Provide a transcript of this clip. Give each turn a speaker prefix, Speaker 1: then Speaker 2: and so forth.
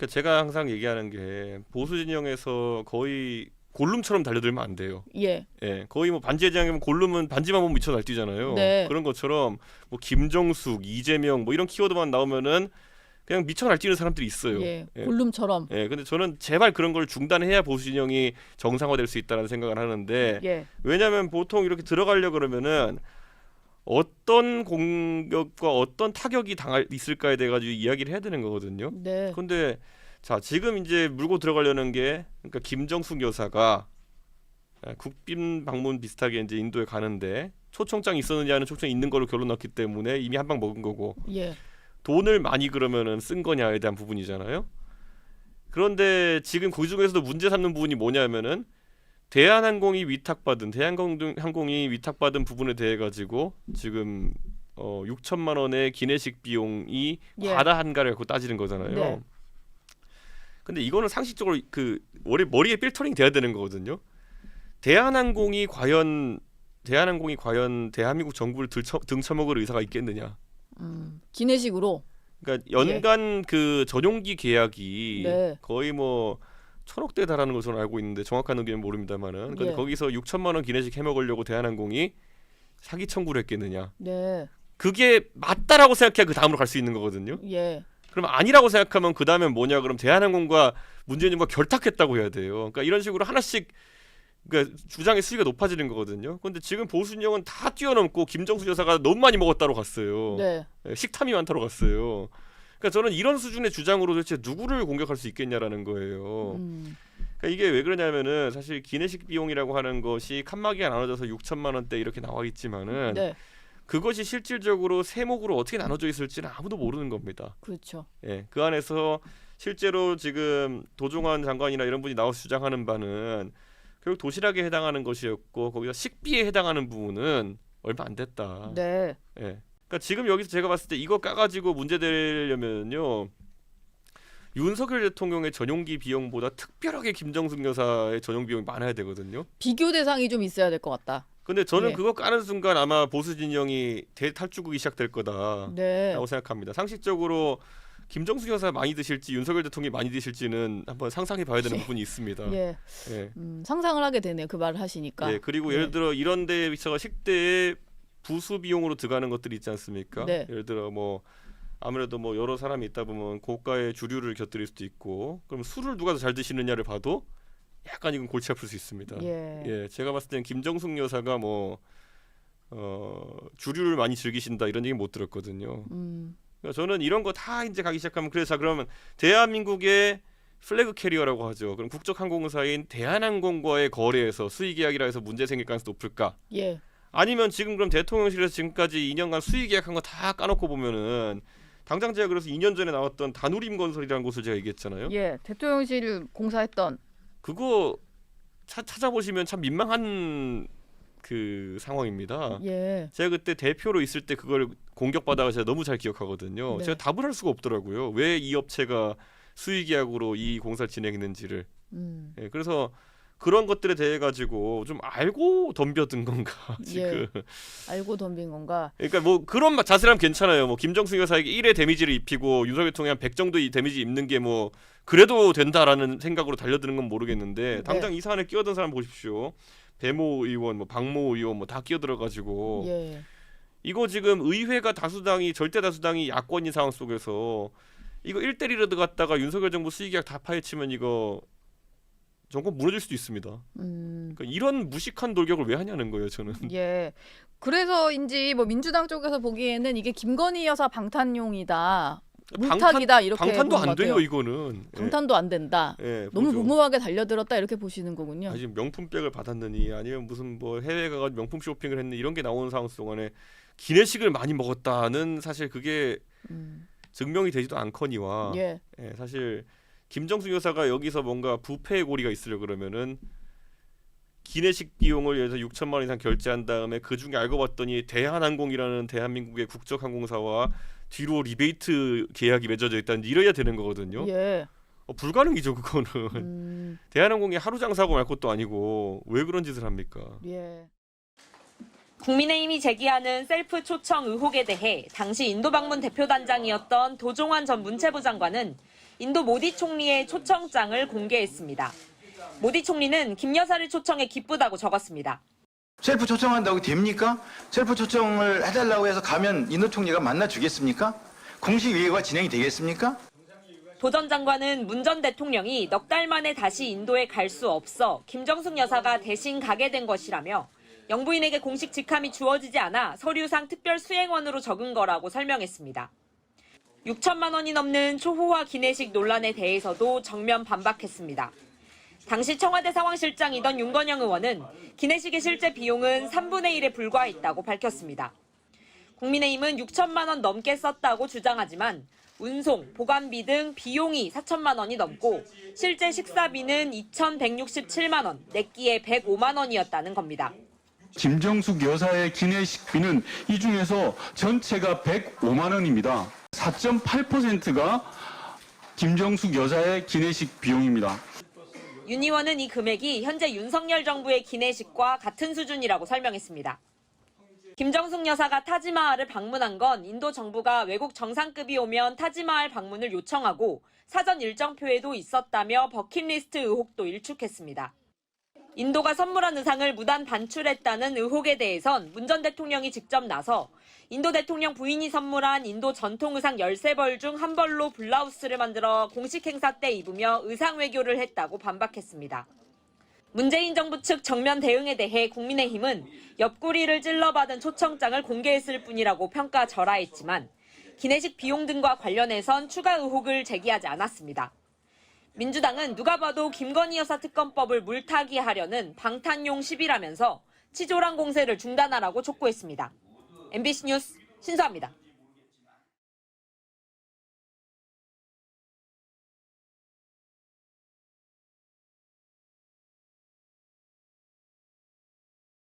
Speaker 1: 그러니까 제가 항상 얘기하는 게 보수 진영에서 거의 골룸처럼 달려들면 안 돼요.
Speaker 2: 예.
Speaker 1: 예, 거의 뭐 반지의 제왕이면 골룸은 반지만 보면 미쳐 날뛰잖아요.
Speaker 2: 네.
Speaker 1: 그런 것처럼 뭐 김정숙, 이재명 뭐 이런 키워드만 나오면은 그냥 미쳐 날뛰는 사람들이 있어요.
Speaker 2: 예.
Speaker 1: 예.
Speaker 2: 골룸처럼.
Speaker 1: 예, 근데 저는 제발 그런 걸 중단해야 보수 진영이 정상화될 수 있다는 생각을 하는데
Speaker 2: 예.
Speaker 1: 왜냐하면 보통 이렇게 들어가려 그러면은 어떤 공격과 어떤 타격이 있을까에 대해 가지고 이야기를 해야 되는 거거든요.
Speaker 2: 네.
Speaker 1: 근데 자 지금 이제 물고 들어가려는 게 그러니까 김정숙 여사가 국빈 방문 비슷하게 이제 인도에 가는데 초청장이 있었느냐는 초청이 있는 걸로 결론 났기 때문에 이미 한 방 먹은 거고
Speaker 2: 예.
Speaker 1: 돈을 많이 그러면은 쓴 거냐에 대한 부분이잖아요. 그런데 지금 그 중에서도 문제 삼는 부분이 뭐냐면은 대한항공이 위탁받은 부분에 대해 가지고 지금 6천만 원의 기내식 비용이
Speaker 2: 예.
Speaker 1: 과다한가를 갖고 따지는 거잖아요.
Speaker 2: 네.
Speaker 1: 근데 이거는 상식적으로 그 머리에 필터링 돼야 되는 거거든요. 대한항공이 과연 대한민국 정부를 등쳐먹을 의사가 있겠느냐?
Speaker 2: 기내식으로.
Speaker 1: 그러니까 연간 그 전용기 계약이
Speaker 2: 네.
Speaker 1: 거의 뭐 1,000억대에 달하는 것으로 알고 있는데 정확한 의견은 모릅니다만은 근데
Speaker 2: 예.
Speaker 1: 거기서 6천만 원 기내식 해먹으려고 대한항공이 사기 청구를 했겠느냐?
Speaker 2: 네.
Speaker 1: 그게 맞다라고 생각해야 그 다음으로 갈 수 있는 거거든요.
Speaker 2: 예.
Speaker 1: 그럼 아니라고 생각하면 그 다음엔 뭐냐? 그럼 대한항공과 문재인과 결탁했다고 해야 돼요. 그러니까 이런 식으로 하나씩 그러니까 주장의 수위가 높아지는 거거든요. 근데 지금 보수 진영은 다 뛰어넘고 김정수 여사가 너무 많이 먹었다로 갔어요.
Speaker 2: 네.
Speaker 1: 식탐이 많다로 갔어요. 그러니까 저는 이런 수준의 주장으로 도대체 누구를 공격할 수 있겠냐라는 거예요. 그러니까 이게 왜 그러냐면은 사실 기내식 비용이라고 하는 것이 칸막이가 나눠져서 6천만 원대 이렇게 나와 있지만은
Speaker 2: 네.
Speaker 1: 그것이 실질적으로 세목으로 어떻게 나눠져 있을지는 아무도 모르는 겁니다.
Speaker 2: 그렇죠.
Speaker 1: 예, 그 안에서 실제로 지금 도종환 장관이나 이런 분이 나와서 주장하는 바는 결국 도시락에 해당하는 것이었고 거기서 식비에 해당하는 부분은 얼마 안 됐다.
Speaker 2: 네.
Speaker 1: 예. 그러니까 지금 여기서 제가 봤을 때 이거 까가지고 문제되려면요 윤석열 대통령의 전용기 비용보다 특별하게 김정숙 여사의 전용 비용이 많아야 되거든요.
Speaker 2: 비교 대상이 좀 있어야 될 것 같다.
Speaker 1: 근데 저는
Speaker 2: 예.
Speaker 1: 그거 까는 순간 아마 보수 진영이 대탈주국이 시작될 거다라고
Speaker 2: 네.
Speaker 1: 생각합니다. 상식적으로 김정숙 여사 많이 드실지 윤석열 대통령이 많이 드실지는 한번 상상해 봐야 되는 부분이 있습니다.
Speaker 2: 예.
Speaker 1: 예.
Speaker 2: 상상을 하게 되네요. 그 말을 하시니까.
Speaker 1: 예, 그리고
Speaker 2: 예.
Speaker 1: 예를 들어 이런 데에 비춰서 식대에 부수 비용으로 들어가는 것들이 있지 않습니까?
Speaker 2: 네.
Speaker 1: 예를 들어 뭐 아무래도 뭐 여러 사람이 있다 보면 고가의 주류를 곁들일 수도 있고 그럼 술을 누가 더 잘 드시느냐를 봐도 약간 이건 골치 아플 수 있습니다.
Speaker 2: 예.
Speaker 1: 예, 제가 봤을 땐 김정숙 여사가 뭐 주류를 많이 즐기신다 이런 얘기 못 들었거든요. 그러니까 저는 이런 거 다 이제 가기 시작하면 그래 자 그러면 대한민국의 플래그 캐리어라고 하죠. 그럼 국적항공사인 대한항공과의 거래에서 수의계약이라 해서 문제 생길 가능성이 높을까?
Speaker 2: 예.
Speaker 1: 아니면 지금 그럼 대통령실에서 지금까지 2년간 수의계약한 거 다 까놓고 보면은 당장 제가 그래서 2년 전에 나왔던 다누림건설이라는 곳을 제가 얘기했잖아요.
Speaker 2: 예. 대통령실 공사했던.
Speaker 1: 그거 찾아보시면 참 민망한 그 상황입니다.
Speaker 2: 예.
Speaker 1: 제가 그때 대표로 있을 때 그걸 공격받아가 제가 너무 잘 기억하거든요.
Speaker 2: 네.
Speaker 1: 제가 답을 할 수가 없더라고요. 왜 이 업체가 수의계약으로 이 공사를 진행했는지를. 예, 그래서 그런 것들에 대해 가지고 좀 알고 덤벼든 건가 지금.
Speaker 2: 예. 알고 덤빈 건가?
Speaker 1: 그러니까 뭐 그런 자세라면 괜찮아요. 뭐 김정숙 여사에게 1의 데미지를 입히고 윤석열 대통령이 한 100 정도 이 데미지 입는 게 뭐 그래도 된다라는 생각으로 달려드는 건 모르겠는데 당장 이 사안에 끼어든 사람 보십시오. 배모 의원, 뭐 박모 의원 뭐 다 끼어들어 가지고
Speaker 2: 예.
Speaker 1: 이거 지금 의회가 절대 다수당이 야권인 상황 속에서 이거 1대1로 들어갔다가 윤석열 정부 수의계약 다 파헤치면 이거 정권 무너질 수도 있습니다. 그러니까 이런 무식한 돌격을 왜 하냐는 거예요, 저는.
Speaker 2: 예. 그래서인지 뭐 민주당 쪽에서 보기에는 이게 김건희 여사 방탄용이다. 물타기다 이렇게
Speaker 1: 방탄도
Speaker 2: 보는
Speaker 1: 안
Speaker 2: 것
Speaker 1: 돼요,
Speaker 2: 같아요.
Speaker 1: 이거는.
Speaker 2: 방탄도 안 된다.
Speaker 1: 예,
Speaker 2: 너무
Speaker 1: 보죠.
Speaker 2: 무모하게 달려들었다 이렇게 보시는 거군요.
Speaker 1: 지금 명품백을 받았느니 아니면 무슨 뭐 해외 가서 명품 쇼핑을 했느니 이런 게 나오는 상황 동안에 기내식을 많이 먹었다는 사실 그게 증명이 되지도 않거니와
Speaker 2: 예.
Speaker 1: 예, 사실 김정숙 여사가 여기서 뭔가 부패의 고리가 있으려 그러면은 기내식 비용을 예를 들어 6천만 원 이상 결제한 다음에 그 중에 알고 봤더니 대한항공이라는 대한민국의 국적항공사와 뒤로 리베이트 계약이 맺어져 있다는 이래야 되는 거거든요.
Speaker 2: 예.
Speaker 1: 불가능이죠 그거는. 대한항공이 하루 장사고 말 것도 아니고 왜 그런 짓을 합니까?
Speaker 2: 예.
Speaker 3: 국민의힘이 제기하는 셀프 초청 의혹에 대해 당시 인도 방문 대표단장이었던 도종환 전 문체부 장관은 인도 모디 총리의 초청장을 공개했습니다. 모디 총리는 김 여사를 초청해 기쁘다고 적었습니다.
Speaker 4: 셀프 초청한다고 됩니까? 셀프 초청을 해달라고 해서 가면 인도 총리가 만나주겠습니까? 공식 회의가 진행이 되겠습니까?
Speaker 3: 도 전 장관은 문 전 대통령이 넉 달 만에 다시 인도에 갈 수 없어 김정숙 여사가 대신 가게 된 것이라며 영부인에게 공식 직함이 주어지지 않아 서류상 특별 수행원으로 적은 거라고 설명했습니다. 6천만 원이 넘는 초호화 기내식 논란에 대해서도 정면 반박했습니다. 당시 청와대 상황실장이던 윤건영 의원은 기내식의 실제 비용은 3분의 1에 불과했다고 밝혔습니다. 국민의힘은 6천만 원 넘게 썼다고 주장하지만 운송, 보관비 등 비용이 4천만 원이 넘고 실제 식사비는 2,167만 원, 내끼에 105만 원이었다는 겁니다.
Speaker 5: 김정숙 여사의 기내식비는 이 중에서 전체가 105만 원입니다. 4.8%가 김정숙 여사의 기내식 비용입니다.
Speaker 3: 윤 의원은 이 금액이 현재 윤석열 정부의 기내식과 같은 수준이라고 설명했습니다. 김정숙 여사가 타지마할을 방문한 건 인도 정부가 외국 정상급이 오면 타지마할 방문을 요청하고 사전 일정표에도 있었다며 버킷리스트 의혹도 일축했습니다. 인도가 선물한 의상을 무단 반출했다는 의혹에 대해선 문 전 대통령이 직접 나서 인도 대통령 부인이 선물한 인도 전통 의상 13벌 중 한 벌로 블라우스를 만들어 공식 행사 때 입으며 의상 외교를 했다고 반박했습니다. 문재인 정부 측 정면 대응에 대해 국민의힘은 옆구리를 찔러받은 초청장을 공개했을 뿐이라고 평가절하했지만 기내식 비용 등과 관련해선 추가 의혹을 제기하지 않았습니다. 민주당은 누가 봐도 김건희 여사 특검법을 물타기하려는 방탄용 시비라면서 치졸한 공세를 중단하라고 촉구했습니다. MBC 뉴스 신수아입니다.